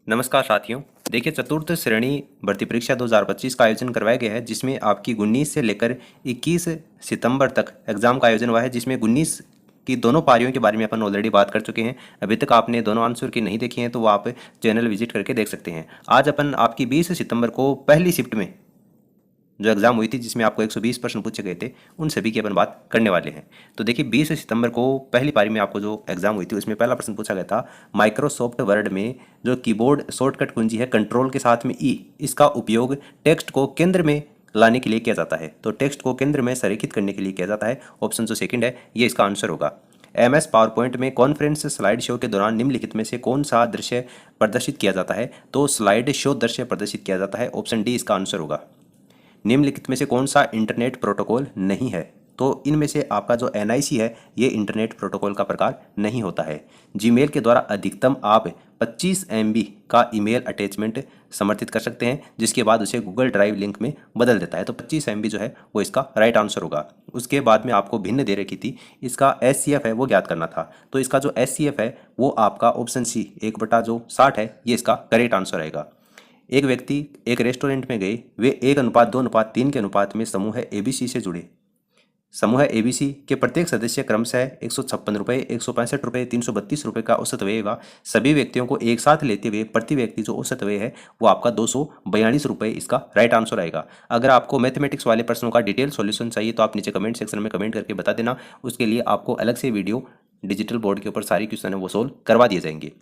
नमस्कार साथियों। देखिए, चतुर्थ श्रेणी भर्ती परीक्षा 2025 का आयोजन करवाया गया है, जिसमें आपकी 19 से लेकर 21 सितंबर तक एग्जाम का आयोजन हुआ है, जिसमें 19 की दोनों पारियों के बारे में अपन ऑलरेडी बात कर चुके हैं। अभी तक आपने दोनों आंसर की नहीं देखी हैं तो वो आप चैनल विजिट करके देख सकते हैं। आज अपन आपकी 20 सितंबर को पहली शिफ्ट में जो एग्जाम हुई थी, जिसमें आपको 120 प्रश्न पूछे गए थे, उन सभी की अपन बात करने वाले हैं। तो देखिए, 20 सितंबर को पहली पारी में आपको जो एग्जाम हुई थी उसमें पहला प्रश्न पूछा गया था, माइक्रोसॉफ्ट वर्ड में जो कीबोर्ड शॉर्टकट कुंजी है कंट्रोल के साथ में ई, इसका उपयोग टेक्स्ट को केंद्र में लाने के लिए किया जाता है। तो टेक्स्ट को केंद्र में संरेखित करने के लिए किया जाता है। ऑप्शन जो सेकंड है ये इसका आंसर होगा। MS पावर पॉइंट में कॉन्फ्रेंस स्लाइड शो के दौरान निम्नलिखित में से कौन सा दृश्य प्रदर्शित किया जाता है? तो स्लाइड शो दृश्य प्रदर्शित किया जाता है। ऑप्शन डी इसका आंसर होगा। निम्नलिखित में से कौन सा इंटरनेट प्रोटोकॉल नहीं है? तो इनमें से आपका जो NIC है ये इंटरनेट प्रोटोकॉल का प्रकार नहीं होता है। जीमेल के द्वारा अधिकतम आप 25 MB का ईमेल अटैचमेंट समर्थित कर सकते हैं, जिसके बाद उसे गूगल ड्राइव लिंक में बदल देता है। तो 25 MB जो है वो इसका राइट आंसर होगा। उसके बाद में आपको भिन्न दे रखी थी, इसका SCF है वो ज्ञात करना था। तो इसका जो SCF है वो आपका ऑप्शन सी 1/60 है, ये इसका करेक्ट आंसर रहेगा। एक व्यक्ति एक रेस्टोरेंट में गए, वे 1:2:3 के अनुपात में समूह ABC से जुड़े। समूह ABC के प्रत्येक सदस्य क्रमशः 156 रुपये, 165 रुपये, 332 रुपये का औसत व्यय व सभी व्यक्तियों को एक साथ लेते हुए प्रति व्यक्ति जो औसत व्यय है वो आपका 242 रुपये इसका राइट आंसर आएगा। अगर आपको मैथमेटिक्स वाले प्रश्नों का डिटेल सॉल्यूशन चाहिए तो आप नीचे कमेंट सेक्शन में कमेंट करके बता देना। उसके लिए आपको अलग से वीडियो डिजिटल बोर्ड के ऊपर सारी क्वेश्चन है वो सोल्व करवा दिए जाएंगे।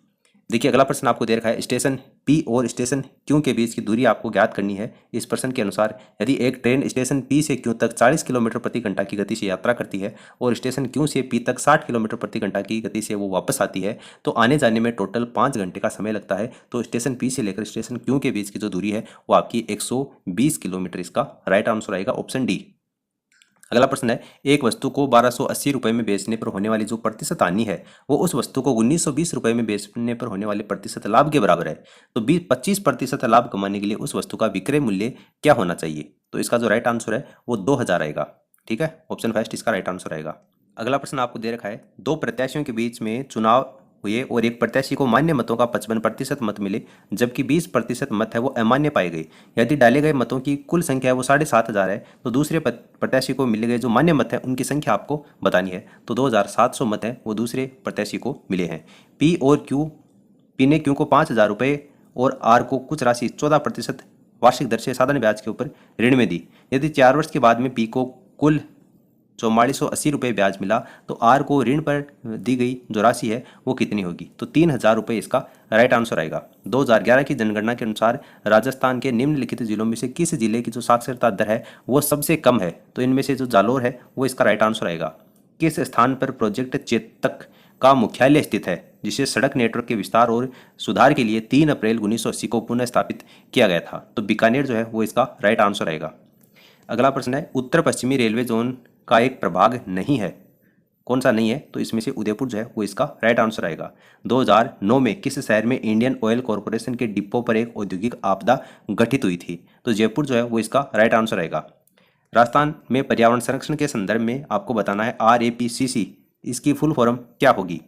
देखिए, अगला प्रश्न आपको दे रखा है, स्टेशन P और स्टेशन Q के बीच की दूरी आपको ज्ञात करनी है। इस प्रश्न के अनुसार यदि एक ट्रेन स्टेशन P से Q तक 40 किलोमीटर प्रति घंटा की गति से यात्रा करती है और स्टेशन Q से P तक 60 किलोमीटर प्रति घंटा की गति से वो वापस आती है, तो आने जाने में टोटल 5 घंटे का समय लगता है। तो स्टेशन P से लेकर स्टेशन Q के बीच की जो दूरी है वो आपकी 120 किलोमीटर इसका राइट आंसर आएगा, ऑप्शन डी। अगला प्रश्न है, एक वस्तु को 1280 रुपये में बेचने पर होने वाली जो प्रतिशत हानि है वो उस वस्तु को 1920 रुपये में बेचने पर होने वाले प्रतिशत लाभ के बराबर है। तो 25% लाभ कमाने के लिए उस वस्तु का विक्रय मूल्य क्या होना चाहिए? तो इसका जो राइट आंसर है वो 2000 आएगा। ठीक है, ऑप्शन फर्स्ट इसका राइट आंसर आएगा। अगला प्रश्न आपको दे रखा है, दो प्रत्याशियों के बीच में चुनाव हुए और एक प्रत्याशी को मान्य मतों का 55% मत मिले, जबकि 20% मत है वो अमान्य पाए गए। यदि डाले गए मतों की कुल संख्या है वो 7500 है, तो दूसरे प्रत्याशी को मिले गए जो मान्य मत है उनकी संख्या आपको बतानी है। तो 2700 मत है वो दूसरे प्रत्याशी को मिले हैं। पी ने क्यू को 5000 रुपये और आर को कुछ राशि 14% वार्षिक दर से साधारण ब्याज के ऊपर ऋण में दी। यदि 4 वर्ष के बाद में पी को कुल 4480 रुपये ब्याज मिला, तो आर को ऋण पर दी गई जो राशि है वो कितनी होगी? तो 3000 रुपये इसका राइट आंसर आएगा। 2011 की जनगणना के अनुसार राजस्थान के निम्नलिखित जिलों में से किस जिले की जो साक्षरता दर है वो सबसे कम है? तो इनमें से जो जालोर है वो इसका राइट आंसर आएगा। किस स्थान पर प्रोजेक्ट चेतक का मुख्यालय स्थित है, जिसे सड़क नेटवर्क के विस्तार और सुधार के लिए 3 अप्रैल 1980 को पुनः स्थापित किया गया था? तो बीकानेर जो है वो इसका राइट आंसर आएगा। अगला प्रश्न है, उत्तर पश्चिमी रेलवे जोन का एक प्रभाग नहीं है, कौन सा नहीं है? तो इसमें से उदयपुर जो है वो इसका राइट आंसर आएगा। 2009 में किस शहर में इंडियन ऑयल कॉरपोरेशन के डिपो पर एक औद्योगिक आपदा घटित हुई थी? तो जयपुर जो है वो इसका राइट आंसर आएगा। राजस्थान में पर्यावरण संरक्षण के संदर्भ में आपको बताना है RAPCC, इसकी फुल फॉर्म क्या होगी?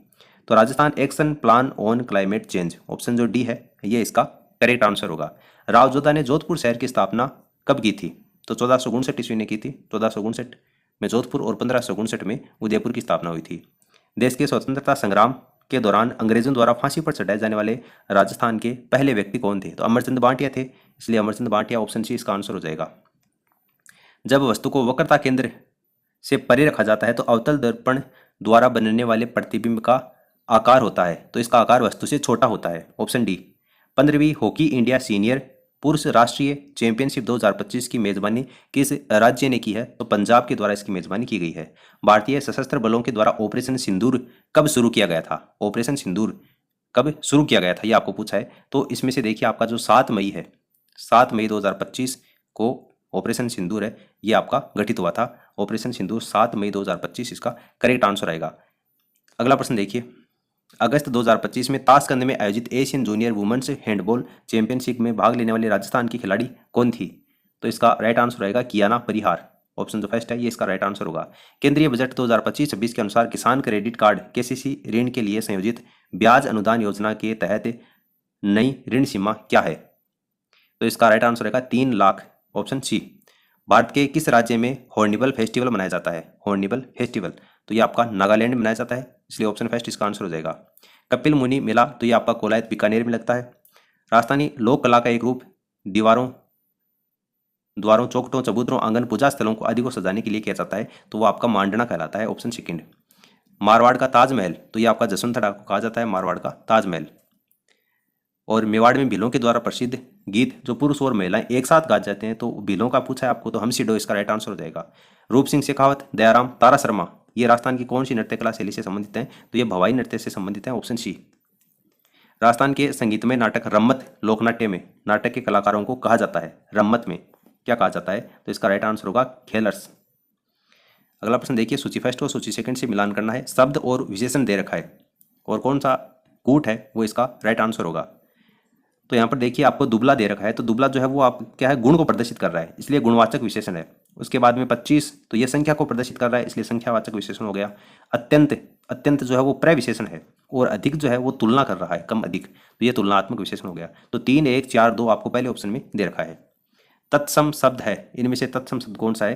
तो Rajasthan action plan on climate change, option जो डी है ये इसका करेक्ट आंसर होगा। राव जोधा ने जोधपुर शहर की स्थापना कब की थी? तो 1459 ईस्वी में की थी। 1459 में जोधपुर और 1559 में उदयपुर की स्थापना हुई थी। देश के स्वतंत्रता संग्राम के दौरान अंग्रेजों द्वारा फांसी पर चढ़ाए जाने वाले राजस्थान के पहले व्यक्ति कौन थे? तो अमरचंद भाटिया थे, इसलिए अमरचंद भाटिया ऑप्शन सी इसका आंसर हो जाएगा। जब वस्तु को वक्रता केंद्र से परे रखा जाता है तो अवतल दर्पण द्वारा बनने वाले प्रतिबिंब का आकार होता है, तो इसका आकार वस्तु से छोटा होता है, ऑप्शन डी। 15वीं हॉकी इंडिया सीनियर पुरुष राष्ट्रीय चैंपियनशिप 2025 की मेजबानी किस राज्य ने की है? तो पंजाब के द्वारा इसकी मेजबानी की गई है। भारतीय सशस्त्र बलों के द्वारा ऑपरेशन सिंदूर कब शुरू किया गया था? ऑपरेशन सिंदूर कब शुरू किया गया था ये आपको पूछा है। तो इसमें से देखिए, आपका जो 7 मई है, 7 मई 2025 को ऑपरेशन सिंदूर है ये आपका गठित हुआ था। ऑपरेशन सिंदूर 7 मई 2025 इसका करेक्ट आंसर आएगा। अगला प्रश्न देखिए, अगस्त 2025 में ताशकंद में आयोजित Asian junior women's handball championship में भाग लेने वाले राजस्थान की खिलाड़ी कौन थी? तो इसका राइट आंसर रहेगा कियाना परिहार, ऑप्शन जो फर्स्ट है ये इसका राइट आंसर होगा। केंद्रीय बजट 2025-26 के अनुसार किसान क्रेडिट कार्ड KCC ऋण के लिए संयोजित ब्याज अनुदान योजना के तहत नई ऋण सीमा क्या है? तो इसका राइट आंसर रहेगा 3 लाख, ऑप्शन सी। भारत के किस राज्य में हॉर्निबल फेस्टिवल मनाया जाता है? हॉर्निबल फेस्टिवल, तो ये आपका नागालैंड में मनाया जाता है, इसलिए ऑप्शन फर्स्ट इसका आंसर हो जाएगा। कपिल मुनि मेला, तो ये आपका कोलायत बीकानेर में लगता है। राजस्थानी लोक कला का एक रूप दीवारों, द्वारों, चौखटों, चबूतरों, आंगन, पूजा स्थलों को आदि को सजाने के लिए किया जाता है, तो वो आपका मांडना कहलाता है, ऑप्शन सेकंड। मारवाड़ का ताजमहल, तो ये आपका जसवंतरा को कहा जाता है मारवाड़ का ताजमहल। और मेवाड़ में भीलों के द्वारा प्रसिद्ध गीत जो पुरुष और महिलाएं एक साथ गा जाते हैं, तो भीलों का पूछा है आपको, तो हमसिडो इसका राइट आंसर हो जाएगा। रूप सिंह शेखावत, दयाराम, तारा शर्मा, ये राजस्थान की कौन सी नृत्य कला शैली से संबंधित हैं? तो ये भवाई नृत्य से संबंधित है, ऑप्शन सी। राजस्थान के संगीतमय नाटक रम्मत लोकनाट्य में नाटक के कलाकारों को कहा जाता है, रम्मत में क्या कहा जाता है? तो इसका राइट आंसर होगा खेलर्स। अगला प्रश्न देखिए, सूची फर्स्ट और सूची सेकंड से मिलान करना है। शब्द और विशेषण दे रखा है और कौन सा कूट है वो इसका राइट आंसर होगा। तो यहाँ पर देखिए आपको दुबला दे रखा है, तो दुबला जो है वो आप क्या है, गुण को प्रदर्शित कर रहा है, इसलिए गुणवाचक विशेषण है। उसके बाद में 25, तो ये संख्या को प्रदर्शित कर रहा है, इसलिए संख्यावाचक विशेषण हो गया। अत्यंत, अत्यंत जो है वो प्रविशेषण है। और अधिक जो है वो तुलना कर रहा है, कम अधिक, तो ये तुलनात्मक विशेषण हो गया। तो 3, 1, 4, 2 आपको पहले ऑप्शन में दे रखा है। तत्सम शब्द है, इनमें से तत्सम शब्द कौन सा है?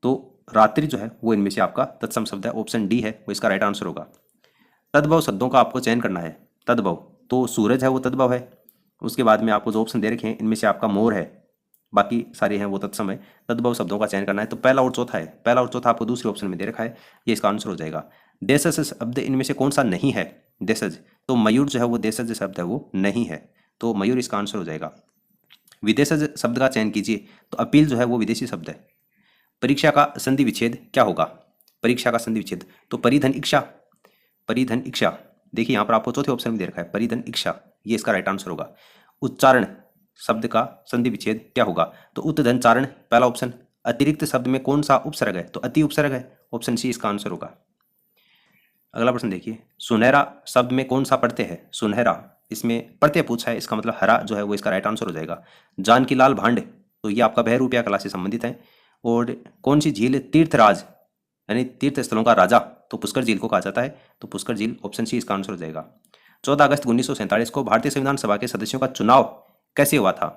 तो रात्रि जो है वो इनमें से आपका तत्सम शब्द है, ऑप्शन डी है वो इसका राइट आंसर होगा। तद्भव शब्दों का आपको चयन करना है। तद्भव, तो सूरज है वो तद्भव है। उसके बाद में आपको जो ऑप्शन दे रखे हैं इनमें से आपका मोर है, बाकी सारे हैं वो तत्सम है। तद्भव शब्दों का चयन करना है, तो पहला और चौथा है, पहला और चौथा आपको दूसरे ऑप्शन में दे रखा है, ये इसका आंसर हो जाएगा। देशज शब्द इनमें से कौन सा नहीं है? देशज, तो मयूर जो है वो देशज शब्द है वो नहीं है, तो मयूर इसका आंसर हो जाएगा। विदेशज शब्द का चयन कीजिए, तो अपील जो है वो विदेशी शब्द है। परीक्षा का संधि विच्छेद क्या होगा? परीक्षा का संधि विच्छेद, तो परिधन इच्छा, परिधन इच्छा, देखिए यहाँ पर आपको चौथे ऑप्शन में दे रखा है परिधन इच्छा, ये इसका राइट आंसर होगा। उच्चारण शब्द का संधि विच्छेद क्या होगा? तो उत्धन चारण, पहला ऑप्शन। अतिरिक्त शब्द में कौन सा उपसर्ग है? तो अति उपसर्ग है, ऑप्शन सी इसका आंसर होगा। अगला प्रश्न देखिए, सुनहरा शब्द में कौन सा प्रत्यय है? सुनहरा, इसमें प्रत्यय पूछा है, इसका मतलब हरा जो है वो इसका राइट आंसर हो जाएगा। जानकी लाल भांड, तो ये आपका बहरूपिया कला से संबंधित है। और कौन सी झील तीर्थराज यानी तीर्थ स्थलों का राजा, तो पुष्कर झील को कहा जाता है, तो पुष्कर झील, ऑप्शन सी इसका आंसर हो जाएगा। 14 अगस्त 1947 को भारतीय संविधान सभा के सदस्यों का चुनाव कैसे हुआ था?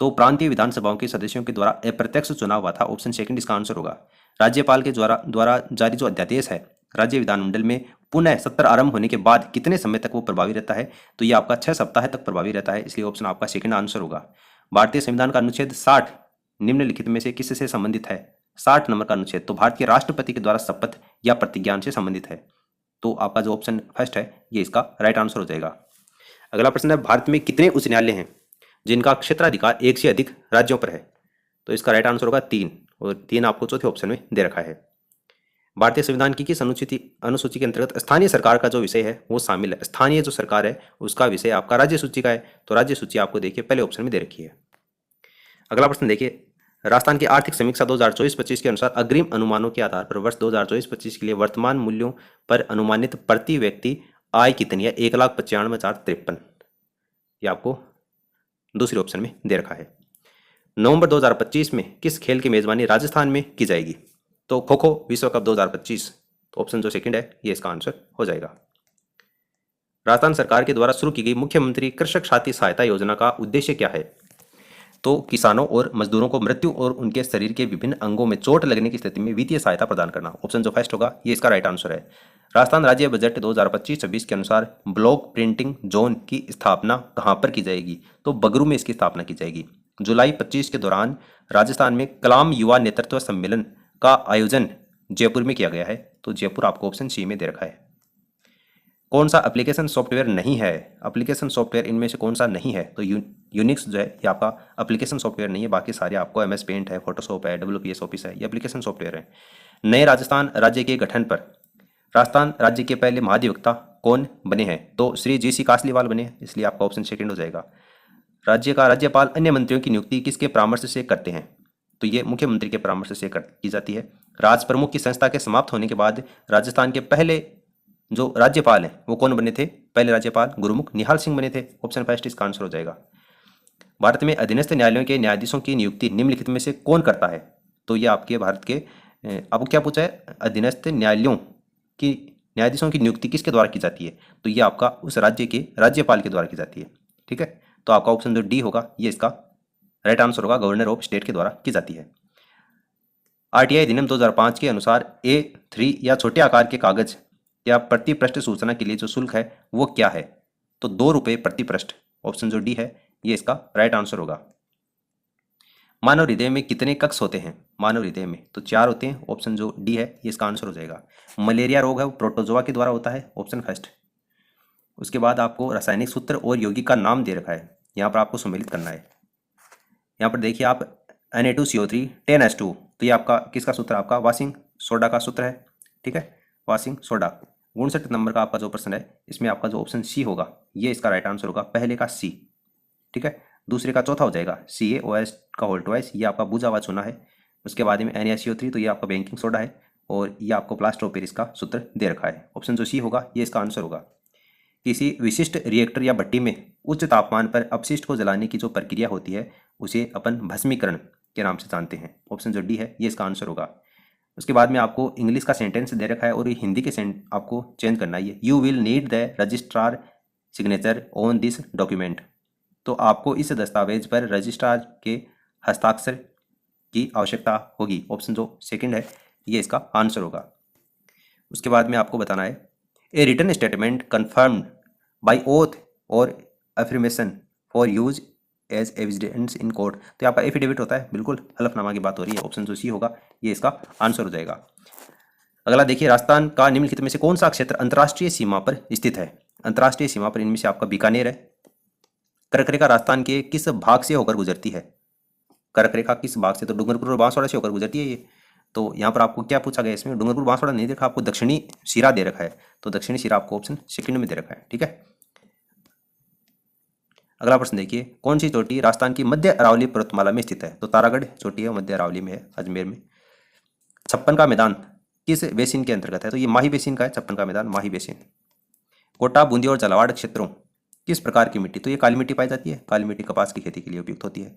तो प्रांतीय विधानसभाओं के सदस्यों के द्वारा अप्रत्यक्ष चुनाव हुआ था, ऑप्शन सेकंड इसका आंसर होगा। राज्यपाल के द्वारा जारी जो अध्यादेश है राज्य विधानमंडल में पुनः सत्र आरंभ होने के बाद कितने समय तक वो प्रभावी रहता है? तो ये आपका 6 सप्ताह तक प्रभावी रहता है, इसलिए ऑप्शन आपका सेकंड आंसर होगा। भारतीय संविधान का अनुच्छेद 60 निम्नलिखित में से किससे संबंधित है? 60 नंबर का अनुच्छेद, तो भारत के राष्ट्रपति के द्वारा शपथ या प्रतिज्ञान से संबंधित है, तो आपका जो ऑप्शन फर्स्ट है ये इसका राइट आंसर हो जाएगा। अगला प्रश्न है, भारत में कितने उच्च न्यायालय हैं जिनका क्षेत्राधिकार एक से अधिक राज्यों पर है? तो इसका राइट आंसर होगा 3, और 3 आपको चौथे ऑप्शन में दे रखा है। भारतीय संविधान की किस अनुसूची के अंतर्गत स्थानीय सरकार का जो विषय है वो शामिल है? स्थानीय जो सरकार है उसका विषय आपका राज्य सूची का है, तो राज्य सूची आपको देखिए पहले ऑप्शन में दे रखी है। अगला प्रश्न देखिए, राजस्थान की आर्थिक समीक्षा 2024-25 के अनुसार अग्रिम अनुमानों के आधार पर वर्ष 2024-25 के लिए वर्तमान मूल्यों पर अनुमानित प्रति व्यक्ति आय कितनी है? 1,95,453, ये आपको दूसरे ऑप्शन में दे रखा है। नवंबर 2025 में किस खेल की मेजबानी राजस्थान में की जाएगी? तो खो खो विश्व कप 2025, तो ऑप्शन जो सेकंड है ये इसका आंसर हो जाएगा। राजस्थान सरकार के द्वारा शुरू की गई मुख्यमंत्री कृषक साथी सहायता योजना का उद्देश्य क्या है? तो किसानों और मजदूरों को मृत्यु और उनके शरीर के विभिन्न अंगों में चोट लगने की स्थिति में वित्तीय सहायता प्रदान करना, ऑप्शन जो फर्स्ट होगा ये इसका राइट आंसर है। राजस्थान राज्य बजट 2025-26 के अनुसार ब्लॉक प्रिंटिंग जोन की स्थापना कहां पर की जाएगी? तो बगरू में इसकी स्थापना की जाएगी। जुलाई 25 के दौरान राजस्थान में कलाम युवा नेतृत्व सम्मेलन का आयोजन जयपुर में किया गया है, तो जयपुर आपको ऑप्शन सी में दे रखा है। कौन सा एप्लीकेशन सॉफ्टवेयर नहीं है? एप्लीकेशन सॉफ्टवेयर इनमें से कौन सा नहीं है? तो यूनिक्स जो है ये आपका एप्लीकेशन सॉफ्टवेयर नहीं है, बाकी सारे आपको MS पेंट है, फोटोशॉप है, WPS ऑफिस है, ये एप्लीकेशन सॉफ्टवेयर है। नए राजस्थान राज्य के गठन पर राजस्थान राज्य के पहले महाधिवक्ता कौन बने हैं? तो श्री GC कासलीवाल बने हैं, इसलिए आपका ऑप्शन सेकंड हो जाएगा। राज्य का राज्यपाल अन्य मंत्रियों की नियुक्ति किसके परामर्श से करते हैं? तो ये मुख्यमंत्री के परामर्श से की जाती है। राज प्रमुख की संस्था के समाप्त होने के बाद राजस्थान के पहले जो राज्यपाल हैं वो कौन बने थे? पहले राज्यपाल गुरुमुख निहाल सिंह बने थे, ऑप्शन फर्स्ट इसका आंसर हो जाएगा। भारत में अधीनस्थ न्यायालयों के न्यायाधीशों की नियुक्ति निम्नलिखित में से कौन करता है? तो ये आपके भारत के आपको क्या पूछा है? अधीनस्थ न्यायालयों की न्यायाधीशों की नियुक्ति किसके द्वारा की जाती है? तो ये आपका उस राज्य के राज्यपाल के द्वारा की जाती है। ठीक है, तो आपका ऑप्शन जो डी होगा ये इसका राइट आंसर होगा, गवर्नर ऑफ स्टेट के द्वारा की जाती है। आरटीआई अधिनियम 2005 के अनुसार A3 या छोटे आकार के कागज या प्रति पृष्ठ सूचना के लिए जो शुल्क है वो क्या है? तो 2 रुपये प्रति पृष्ठ। ऑप्शन जो डी है ये इसका राइट आंसर होगा। मानव हृदय में कितने कक्ष होते हैं? मानव हृदय में तो 4 होते हैं। ऑप्शन जो डी है ये इसका आंसर हो जाएगा। मलेरिया रोग है वो प्रोटोजोआ के द्वारा होता है। Option first. उसके बाद आपको रासायनिक सूत्र और यौगिक का नाम दे रखा है, यहाँ पर आपको सम्मिलित करना है। यहाँ पर देखिए आप Na2CO3 10H2, तो ये आपका किसका सूत्र है? आपका वाशिंग सोडा का सूत्र है। ठीक है, वाशिंग सोडा। 59 नंबर का आपका जो प्रश्न है इसमें आपका जो ऑप्शन सी होगा ये इसका राइट आंसर होगा, पहले का सी। ठीक है, दूसरे का चौथा हो जाएगा CaOH का होल ट्वाइस, ये आपका बुझा हुआ चूना है। उसके बाद में NaCO3, तो ये आपका बेकिंग सोडा है, और ये आपको प्लास्टर ऑफ पेरिस का सूत्र दे रखा है। ऑप्शन जो सी होगा ये इसका आंसर होगा। किसी विशिष्ट रिएक्टर या भट्टी में उच्च तापमान पर अपशिष्ट को जलाने की जो प्रक्रिया होती है उसे अपन भस्मीकरण के नाम से जानते हैं। ऑप्शन जो डी है ये इसका आंसर होगा। उसके बाद में आपको इंग्लिश का सेंटेंस दे रखा है और ये हिंदी के आपको चेंज करना है। You will need the registrar signature on this document, तो आपको इस दस्तावेज पर रजिस्ट्रार के हस्ताक्षर की आवश्यकता होगी। ऑप्शन जो सेकंड है ये इसका आंसर होगा। उसके बाद में आपको बताना है a written statement confirmed by oath और affirmation for use as evidence in court, तो यहाँ पर एफिडेविट होता है, बिल्कुल हलफनामा की बात हो रही है। ऑप्शन जो सी होगा ये इसका आंसर हो जाएगा। अगला देखिए, राजस्थान का निम्नलिखित में से कौन सा क्षेत्र अंतर्राष्ट्रीय सीमा पर स्थित है? अंतर्राष्ट्रीय सीमा पर इनमें से आपका बीकानेर है। कर्क रेखा राजस्थान के किस भाग से होकर गुजरती है? कर्क रेखा किस भाग से? तो डूंगरपुर और बांसवाड़ा से होकर गुजरती है ये। तो यहाँ पर आपको क्या पूछा गया इसमें? डूंगरपुर बांसवाड़ा नहीं देखा, आपको दक्षिणी सिरा दे रखा है, तो दक्षिणी सिरा आपको ऑप्शन सेकंड में दे रखा है। ठीक है, अगला प्रश्न देखिए, कौन सी चोटी राजस्थान की मध्य अरावली पर्वतमाला में स्थित है? तो तारागढ़ चोटी है, मध्य अरावली में है, अजमेर में। छप्पन का मैदान किस बेसिन के अंतर्गत है? तो ये माही बेसिन का है, छप्पन का मैदान माही बेसिन। कोटा, बूंदी और झालावाड़ क्षेत्रों किस प्रकार की मिट्टी? तो ये काली मिट्टी पाई जाती है, काली मिट्टी कपास की खेती के लिए उपयुक्त होती है।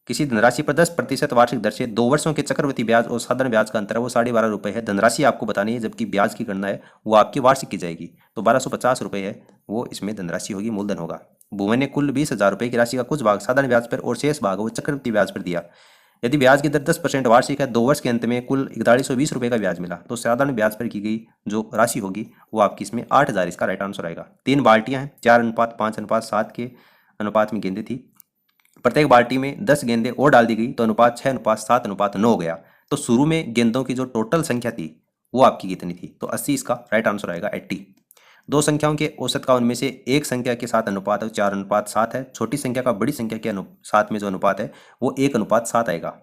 किसी धनराशि पर 10% वार्षिक दर से 2 वर्षों के चक्रवृद्धि ब्याज और साधारण ब्याज का अंतर है वो 12.5 रुपये है। धनराशि आपको बतानी है, जबकि ब्याज की गणना है वो आपकी वार्षिक की जाएगी। तो 1250 रुपये है वो इसमें धनराशि होगी, मूलधन होगा। भूमि ने कुल 20,000 रुपये की राशि का कुछ भाग साधारण ब्याज पर और शेष भाग वो चक्रवृद्धि ब्याज पर दिया। यदि ब्याज की दर 10% वार्षिक है, 2 वर्ष के अंत में कुल 4120 रुपये का ब्याज मिला, तो साधारण ब्याज पर की गई जो राशि होगी वो आपकी इसमें 8,000 इसका राइट आंसर आएगा। 3 बाल्टियां हैं, 4:5:7 के अनुपात में गेंदें थी। प्रत्येक बाल्टी में 10 गेंदें और डाल दी गई, तो अनुपात 6:7:9 हो गया। तो शुरू में गेंदों की जो टोटल संख्या थी वो आपकी कितनी थी? तो 80 इसका राइट आंसर आएगा, 80। 2 संख्याओं के औसत का उनमें से एक संख्या के साथ अनुपात 4:7 है। छोटी संख्या का बड़ी संख्या के साथ में जो अनुपात है वो 1:7 आएगा।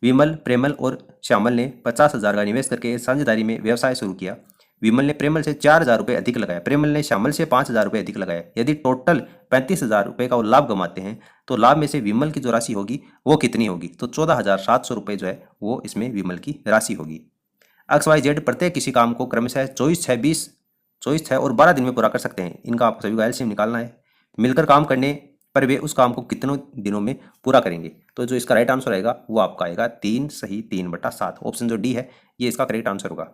विमल, प्रेमल और श्यामल ने 50,000 का निवेश करके साझेदारी में व्यवसाय शुरू किया। विमल ने प्रेमल से 4,000 रुपये अधिक लगाया, प्रेमल ने श्यामल से 5,000 रुपये अधिक लगाया। यदि टोटल 35,000 रुपये का वो लाभ कमाते हैं, तो लाभ में से विमल की जो राशि होगी वो कितनी होगी? तो 14,700 रुपये जो है वो इसमें विमल की राशि होगी। XYZ प्रत्येक किसी काम को क्रमशः 24, 6 और 12 दिन में पूरा कर सकते हैं। इनका आपको सभी का एलसीएम निकालना है। मिलकर काम करने पर वे उस काम को कितनों दिनों में पूरा करेंगे? तो जो इसका राइट आंसर आएगा वो आपका आएगा 3 सही 3/7। ऑप्शन जो डी है ये इसका करेक्ट आंसर होगा।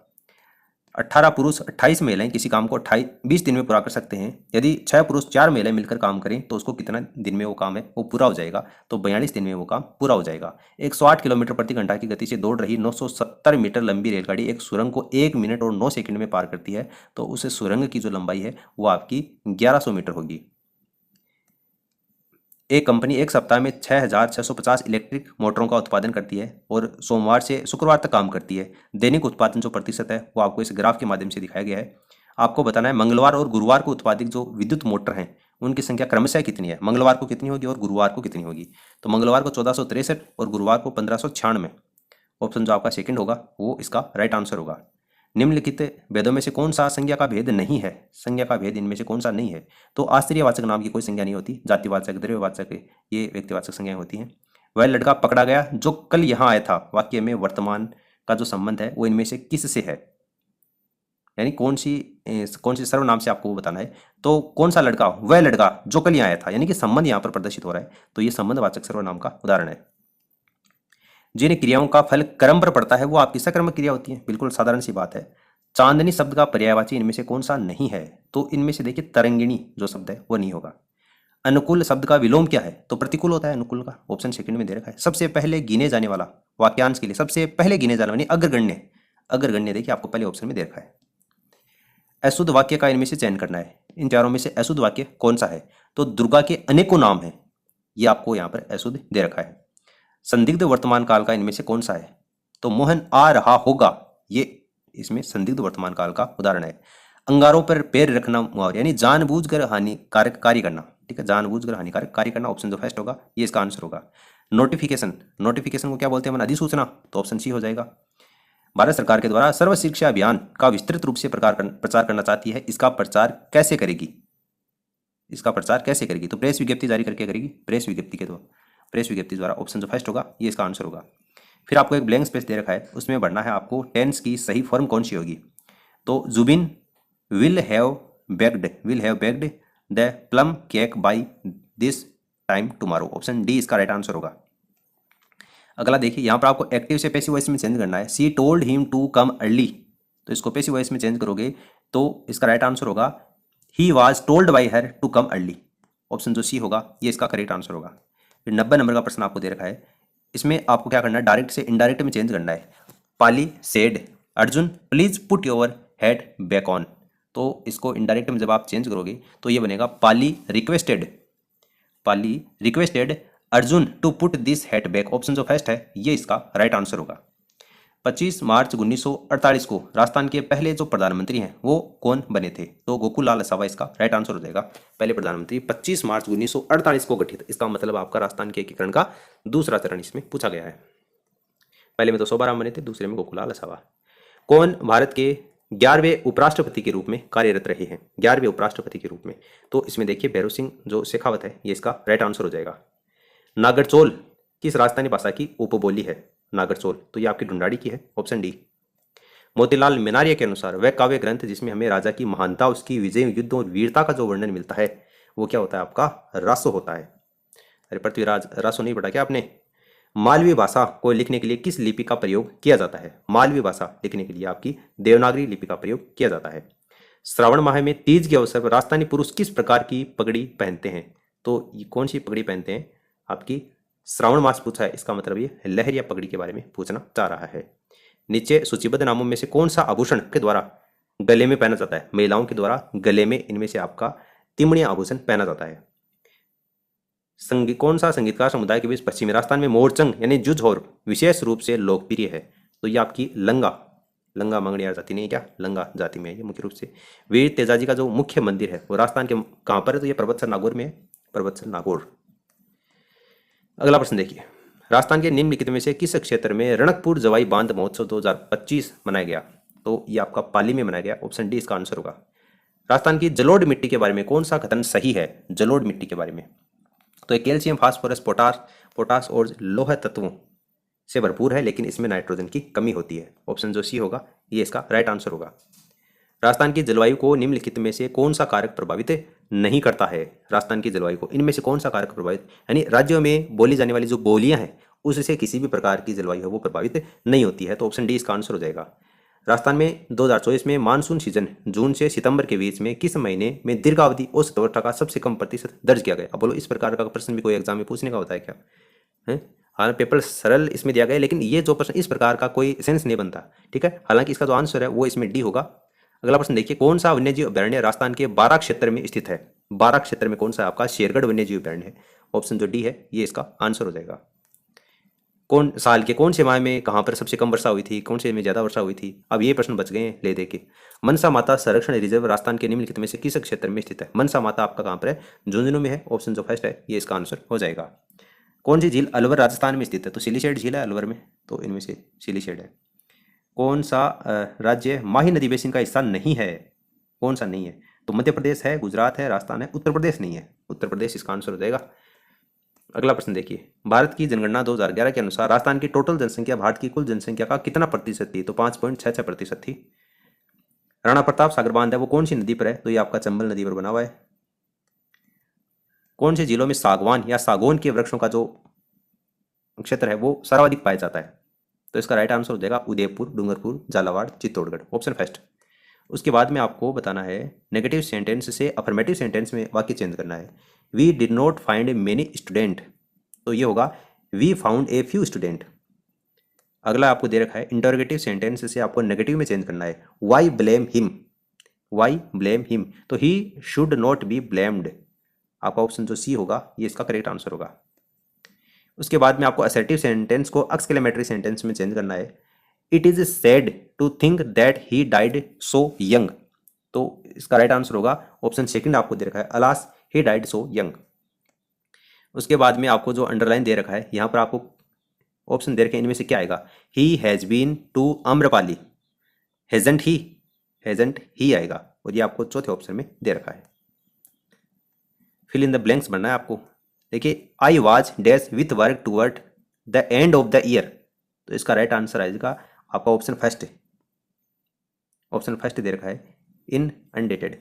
18 पुरुष 28 महिलाएं किसी काम को 20 दिन में पूरा कर सकते हैं। यदि 6 पुरुष 4 महिलाएं मिलकर काम करें तो उसको कितना दिन में वो काम है वो पूरा हो जाएगा? तो 42 दिन में वो काम पूरा हो जाएगा। 108 किलोमीटर प्रति घंटा की गति से दौड़ रही 970 मीटर लंबी रेलगाड़ी एक सुरंग को 1 मिनट और 9 सेकंड में पार करती है, तो उस सुरंग की जो लंबाई है वो आपकी 1100 मीटर होगी। एक कंपनी एक सप्ताह में 6,650 इलेक्ट्रिक मोटरों का उत्पादन करती है और सोमवार से शुक्रवार तक काम करती है। दैनिक उत्पादन जो प्रतिशत है वो आपको इस ग्राफ के माध्यम से दिखाया गया है। आपको बताना है मंगलवार और गुरुवार को उत्पादित जो विद्युत मोटर हैं उनकी संख्या क्रमशः कितनी है? मंगलवार को कितनी होगी और गुरुवार को कितनी होगी? तो मंगलवार को 1463 और गुरुवार को 1596। ऑप्शन जो आपका सेकंड होगा वो इसका राइट आंसर होगा। निम्नलिखित भेदों में से कौन सा संज्ञा का भेद नहीं है? संज्ञा का भेद इनमें से कौन सा नहीं है? तो आश्चर्यवाचक नाम की कोई संज्ञा नहीं होती। जातिवाचक, द्रव्यवाचक ये व्यक्तिवाचक संज्ञाएं होती हैं। वह लड़का पकड़ा गया जो कल यहाँ आया था, वाक्य में वर्तमान का जो संबंध है वो इनमें से किस से है? यानी कौन सी सर्वनाम से आपको वो बताना है। तो कौन सा लड़का? वह लड़का जो कल यहाँ आया था, यानी कि संबंध यहाँ पर प्रदर्शित हो रहा है, तो ये संबंधवाचक सर्वनाम का उदाहरण है। जिन क्रियाओं का फल कर्म पर पड़ता है वो आपकी सकर्मक क्रिया होती है। बिल्कुल साधारण सी बात है। चांदनी शब्द का पर्यायवाची इनमें से कौन सा नहीं है? तो इनमें से देखिए तरंगिणी जो शब्द है वो नहीं होगा। अनुकूल शब्द का विलोम क्या है? तो प्रतिकूल होता है अनुकूल का, ऑप्शन सेकंड में दे रखा है। सबसे पहले गिने जाने वाला, वाक्यांश के लिए सबसे पहले गिने जाने वाला अग्रगण्य, अग्रगण्य देखिए आपको पहले ऑप्शन में दे रखा है। अशुद्ध वाक्य का इनमें से चयन करना है। इन चारों में से अशुद्ध वाक्य कौन सा है? तो दुर्गा के अनेकों नाम है, ये आपको यहाँ पर अशुद्ध दे रखा है। संदिग्ध वर्तमान काल का इनमें से कौन सा है? तो मोहन आ रहा होगा, ये इसमें संदिग्ध वर्तमान काल का उदाहरण है। अंगारों पर पैर रखना मुहावरा, यानी जानबूझकर हानिकारक कार्य करना, ठीक है, जानबूझकर हानिकारक कार्य करना, ऑप्शन जो फर्स्ट होगा ये इसका आंसर होगा। नोटिफिकेशन, नोटिफिकेशन को क्या बोलते हैं? अधिसूचना, तो ऑप्शन सी हो जाएगा। भारत सरकार के द्वारा सर्व शिक्षा अभियान का विस्तृत रूप से प्रचार करना चाहती है, इसका प्रचार कैसे करेगी? इसका प्रचार कैसे करेगी? तो प्रेस विज्ञप्ति जारी करके करेगी, प्रेस विज्ञप्ति के द्वारा, प्रेस विज्ञप्ति द्वारा, ऑप्शन जो फर्स्ट होगा ये इसका आंसर होगा। फिर आपको एक ब्लैंक स्पेस दे रखा है, उसमें भरना है आपको टेंस की सही फॉर्म कौन सी होगी। तो Zubin will have baked the plum cake by this time tomorrow, option D इसका राइट आंसर होगा। अगला देखिए, यहाँ पर आपको एक्टिव से पैसिव वॉइस में चेंज करना है। She told him to come early, तो इसको पैसिव वॉइस में चेंज करोगे तो इसका राइट आंसर होगा he was told by her to come early, option जो सी होगा ये इसका करेक्ट आंसर होगा। फिर 90 नंबर का प्रश्न आपको दे रखा है, इसमें आपको क्या करना है, डायरेक्ट से इनडायरेक्ट में चेंज करना है। Pali said Arjun please put your head back on, तो इसको इनडायरेक्ट में जब आप चेंज करोगे तो ये बनेगा Pali requested Arjun to put this head back, option जो फर्स्ट है ये इसका राइट आंसर होगा। 25 मार्च 1948 को राजस्थान के पहले जो प्रधानमंत्री हैं वो कौन बने थे? तो गोकुल लाल असावा इसका राइट आंसर हो जाएगा। पहले प्रधानमंत्री 25 मार्च 1948 को गठित, इसका मतलब आपका राजस्थान के एकीकरण का दूसरा चरण इसमें पूछा गया है। पहले में तो शोभाराम बने थे, दूसरे में गोकुल लाल असावा। कौन भारत के 11वें उपराष्ट्रपति के रूप में कार्यरत रहे हैं? 11वें उपराष्ट्रपति के रूप में, तो इसमें देखिए भैरव सिंह जो शेखावत है ये इसका राइट आंसर हो जाएगा। नागरचोल किस राजस्थानी भाषा की उपबोली है? नागरचोल, तो ये आपकी ढूंढाड़ी की है, ऑप्शन डी। मोतीलाल मेनारिया के अनुसार वह काव्य ग्रंथ जिसमें हमें राजा की महानता, उसकी विजय, युद्ध और वीरता का जो वर्णन मिलता है वो क्या होता है? आपका रासो होता है। अरे पृथ्वीराज, रासो नहीं पढ़ा क्या आपने? मालवी भाषा को लिखने के लिए किस लिपि का प्रयोग किया जाता है? मालवी भाषा लिखने के लिए आपकी देवनागरी लिपि का प्रयोग किया जाता है। श्रावण माह में तीज के अवसर पर राजस्थानी पुरुष किस प्रकार की पगड़ी पहनते हैं? तो ये कौन सी पगड़ी पहनते हैं? आपकी श्रावण मास पूछा है, इसका मतलब ये लहरिया पगड़ी के बारे में पूछना चाह रहा है। नीचे सूचीबद्ध नामों में से कौन सा आभूषण के द्वारा गले में पहना जाता है? महिलाओं के द्वारा गले में इनमें से आपका तिमणिया आभूषण पहना जाता है। कौन सा संगीतकार समुदाय के बीच पश्चिमी राजस्थान में मोरचंग यानी जुझौर विशेष रूप से लोकप्रिय है? तो ये आपकी लंगा मंगड़ियार जाति नहीं, क्या लंगा जाति में है ये मुख्य रूप से। वीर तेजाजी का जो मुख्य मंदिर है वो राजस्थान के कहाँ पर है? तो ये पर्वतसर नागौर में है, पर्वतसर नागौर। अगला प्रश्न देखिए, राजस्थान के निम्नलिखित में से किस क्षेत्र में रणकपुर जवाई बांध महोत्सव 2025 मनाया गया? तो ये आपका पाली में मनाया गया, ऑप्शन डी इसका आंसर होगा। राजस्थान की जलोढ़ मिट्टी के बारे में कौन सा कथन सही है? जलोढ़ मिट्टी के बारे में, तो कैल्शियम, फास्फोरस, पोटास और लोह तत्वों से भरपूर है, लेकिन इसमें नाइट्रोजन की कमी होती है, ऑप्शन जो सी होगा ये इसका राइट आंसर होगा। राजस्थान की जलवायु को निम्नलिखित में से कौन सा कारक प्रभावित नहीं करता है? राजस्थान की जलवायु को इनमें से कौन सा कारक प्रभावित, यानी राज्यों में बोली जाने वाली जो बोलियां हैं उससे किसी भी प्रकार की जलवायु है वो प्रभावित नहीं होती है, तो ऑप्शन डी इसका आंसर हो जाएगा। राजस्थान में 2024 में मानसून सीजन जून से सितंबर के बीच में किस महीने में दीर्घावधि औसत वर्षा का सबसे कम प्रतिशत दर्ज किया गया? अब बोलो, इस प्रकार का प्रश्न भी कोई एग्जाम में पूछने का होता है क्या? है, हाँ पेपर सरल इसमें दिया गया है, लेकिन ये जो प्रश्न इस प्रकार का कोई सेंस नहीं बनता, ठीक है। हालांकि इसका जो आंसर है वो इसमें डी होगा। अगला प्रश्न देखिए, कौन सा वन्यजीव अभ्यारण्य राजस्थान के बारां क्षेत्र में स्थित है? बारां क्षेत्र में कौन सा आपका शेरगढ़ वन्यजीव अभ्यारण्य है? ऑप्शन जो डी है ये इसका आंसर हो जाएगा। कौन साल के कौन से माह में कहाँ पर सबसे कम वर्षा हुई थी, कौन से में ज्यादा वर्षा हुई थी? अब ये प्रश्न बच गए हैं ले दे के। मनसा माता संरक्षण रिजर्व राजस्थान के निम्नलिखित में से किस क्षेत्र में स्थित है? मनसा माता आपका कहाँ पर है? झुंझुनू में है, ऑप्शन जो फर्स्ट है ये इसका आंसर हो जाएगा। कौन सी झील अलवर राजस्थान में स्थित है? तो सिलीशेड झील है अलवर में, तो इनमें से सिलीशेड है। कौन सा राज्य माही नदी बेसिन का हिस्सा नहीं है? कौन सा नहीं है? तो मध्य प्रदेश है, गुजरात है, राजस्थान है, उत्तर प्रदेश नहीं है, उत्तर प्रदेश इसका आंसर हो जाएगा। अगला प्रश्न देखिए, भारत की जनगणना 2011 के अनुसार राजस्थान की टोटल जनसंख्या भारत की कुल जनसंख्या का कितना प्रतिशत थी? तो 5.66% थी। राणा प्रताप सागर बांध है वो कौन सी नदी पर है? तो ये आपका चंबल नदी पर बना हुआ है। कौन से जिलों में सागवान या सागौन के वृक्षों का जो क्षेत्र है वो सर्वाधिक पाया जाता है? तो इसका राइट आंसर हो जाएगा उदयपुर, डूंगरपुर, झालावाड़, चित्तौड़गढ़, ऑप्शन फर्स्ट। उसके बाद में आपको बताना है नेगेटिव सेंटेंस से अफर्मेटिव सेंटेंस में वाक्य चेंज करना है। We did not find many student, तो ये होगा we found a few student. अगला आपको दे रखा है इंटरोगेटिव सेंटेंस से आपको नेगेटिव में चेंज करना है। Why blame him, why blame him, तो he should not be blamed. आपका ऑप्शन जो सी होगा ये इसका करेक्ट आंसर होगा। उसके बाद में आपको असर्टिव सेंटेंस को एक्सक्लेमेटरी सेंटेंस में चेंज करना है। It is sad to think that he died so young, तो इसका राइट आंसर होगा ऑप्शन सेकंड आपको दे रखा है, alas he died so young. उसके बाद में आपको जो अंडरलाइन दे रखा है यहाँ पर आपको ऑप्शन दे रखे हैं, इनमें से क्या आएगा। He has been to Amrapali, hasn't ही आएगा, और ये आपको चौथे ऑप्शन में दे रखा है। फिल इन द ब्लैंक्स बनना है आपको। देखिए I was dash with work toward the end of the year, तो इसका राइट आंसर आएगा आपका option first, option first they रखा है इन अनडेटेड।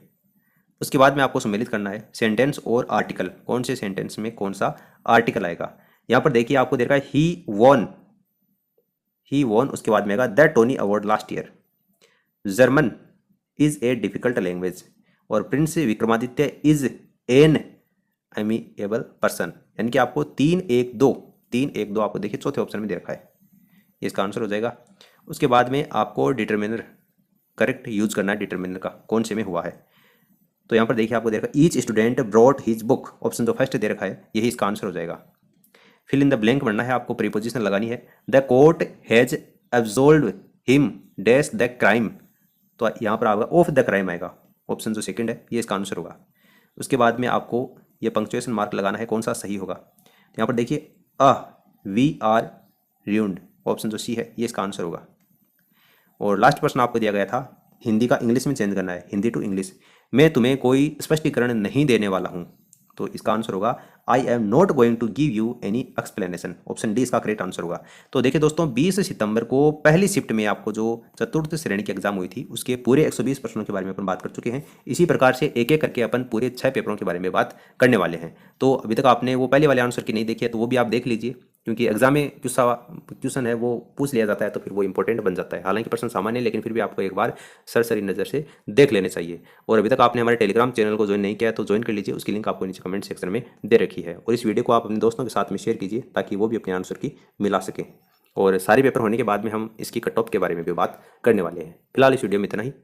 उसके बाद में आपको सम्मिलित करना है सेंटेंस और आर्टिकल, कौन से सेंटेंस में कौन सा आर्टिकल आएगा। यहाँ पर देखिए आपको दे रखा है ही वॉन, उसके बाद में आएगा the Tony award last year. German is a difficult language, और prince Vikramaditya is an amiable person, यानी कि आपको 3-1-2 आपको देखिए चौथे ऑप्शन में दे रखा है, ये इसका आंसर हो जाएगा। उसके बाद में आपको डिटर्मिनर करेक्ट यूज करना है, डिटर्मिनर का कौन से में हुआ है। तो यहाँ पर देखिए आपको दे रखा है each student brought his book, option जो फर्स्ट दे रखा है यही इसका आंसर हो जाएगा। फिल इन द ब्लैंक बनना है आपको, प्रीपोजिशन लगानी है। The court has absolved him dash the crime, तो यहाँ पर आपका ऑफ द क्राइम आएगा, ऑप्शन जो सेकंड है ये इसका आंसर होगा। उसके बाद में आपको ये पंक्चुएशन मार्क लगाना है कौन सा सही होगा। तो यहाँ पर देखिए वी आर रूइंड, ऑप्शन जो सी है ये इसका आंसर होगा। और लास्ट प्रश्न आपको दिया गया था हिंदी का इंग्लिश में चेंज करना है, हिंदी टू इंग्लिश। मैं तुम्हें कोई स्पष्टीकरण नहीं देने वाला हूँ, तो इसका आंसर होगा I am not going to give you any explanation, option D इसका करेक्ट आंसर होगा। तो देखिए दोस्तों 20 सितंबर को पहली शिफ्ट में आपको जो चतुर्थ श्रेणी की एग्जाम हुई थी उसके पूरे 120 प्रश्नों के बारे में अपन बात कर चुके हैं। इसी प्रकार से एक एक करके अपन पूरे 6 पेपरों के बारे में बात करने वाले हैं। तो अभी तक आपने वो पहले वाले आंसर की नहीं देखी है तो वो भी आप देख लीजिए, क्योंकि एग्जाम में क्वेश्चन है वो पूछ लिया जाता है तो फिर वो इंपॉर्टेंट बन जाता है। हालांकि प्रश्न सामान्य है लेकिन फिर भी आपको एक बार सरसरी नज़र से देख लेने चाहिए। और अभी तक आपने हमारे टेलीग्राम चैनल को ज्वाइन नहीं किया है तो ज्वाइन कर लीजिए, उसकी लिंक आपको नीचे कमेंट सेक्शन में दे रखी है। और इस वीडियो को आप अपने दोस्तों के साथ में शेयर कीजिए ताकि वो भी अपने आंसर की मिला सकें। और सारे पेपर होने के बाद में हम इसकी कट ऑफ के बारे में भी बात करने वाले हैं। फिलहाल इस वीडियो में इतना ही।